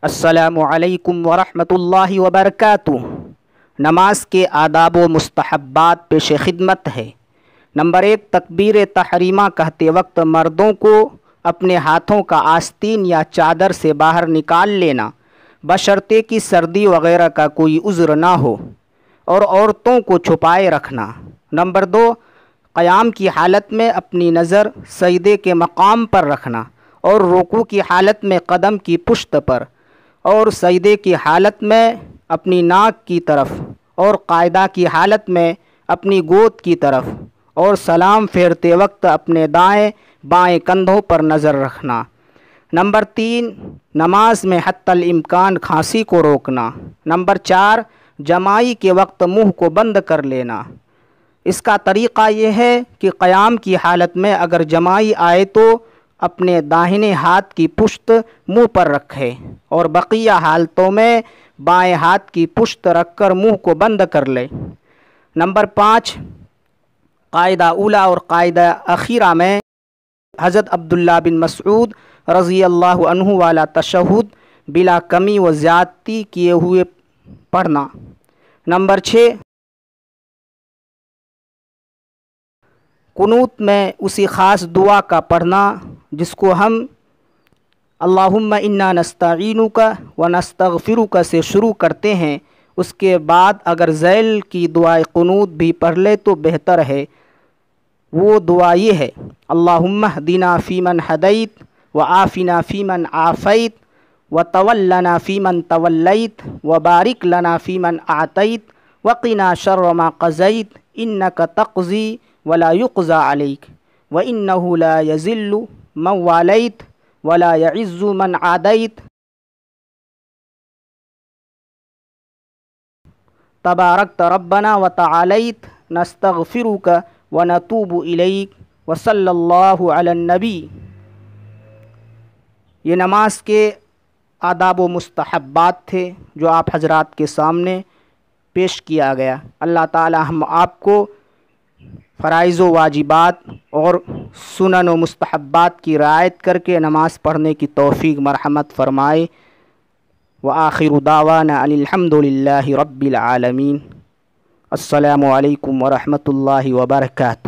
السلام علیکم ورحمۃ اللہ وبرکاتہ۔ نماز کے آداب و مستحبات پیش خدمت ہے۔ نمبر 1، تکبیر تحریمہ کہتے وقت مردوں کو اپنے ہاتھوں کا آستین یا چادر سے باہر نکال لینا، بشرطے کہ سردی وغیرہ کا کوئی عذر نہ ہو، اور عورتوں کو چھپائے رکھنا۔ نمبر 2، قیام کی حالت میں اپنی نظر سجدے کے مقام پر رکھنا، اور رکوع کی حالت میں قدم کی پشت پر، اور سجدے کی حالت میں اپنی ناک کی طرف، اور قاعدہ کی حالت میں اپنی گود کی طرف، اور سلام پھیرتے وقت اپنے دائیں بائیں کندھوں پر نظر رکھنا۔ نمبر 3، نماز میں حتی الامکان کھانسی کو روکنا۔ نمبر 4، جماعی کے وقت منہ کو بند کر لینا۔ اس کا طریقہ یہ ہے کہ قیام کی حالت میں اگر جماعی آئے تو اپنے داہنے ہاتھ کی پشت منہ پر رکھے، اور بقیہ حالتوں میں بائیں ہاتھ کی پشت رکھ کر منہ کو بند کر لے۔ نمبر 5، قاعدہ اولا اور قاعدہ اخیرہ میں حضرت عبداللہ بن مسعود رضی اللہ عنہ والا تشہد بلا کمی و زیادتی کیے ہوئے پڑھنا۔ نمبر 6، قنوت میں اسی خاص دعا کا پڑھنا جس کو ہم اللہم انا نستعینک و نستغفرک سے شروع کرتے ہیں، اس کے بعد اگر ذیل کی دعائے قنوت بھی پڑھ لے تو بہتر ہے۔ وہ دعا یہ ہے: اللہم اہدنا فیمن ہدیت وعافنا فیمن عافیت وتولنا فیمن تولیت وبارک لنا فیمن اعطیت وقنا شر ما قضیت انک تقضی ولا یقضی علیک وانہ لا یذل من والیت ولا یعز من عادیت تبارکت ربنا وتعالیت نستغفرک ونتوب الیک وصلی اللہ علی النبی۔ یہ نماز کے آداب و مستحبات تھے جو آپ حضرات کے سامنے پیش کیا گیا۔ اللہ تعالی ہم آپ کو فرائض و واجبات اور سنن و مستحبات کی رعایت کر کے نماز پڑھنے کی توفیق مرحمت فرمائے۔ وآخر دعوانا ان الحمد للہ رب العالمین۔ السلام علیکم ورحمۃ اللہ وبرکاتہ۔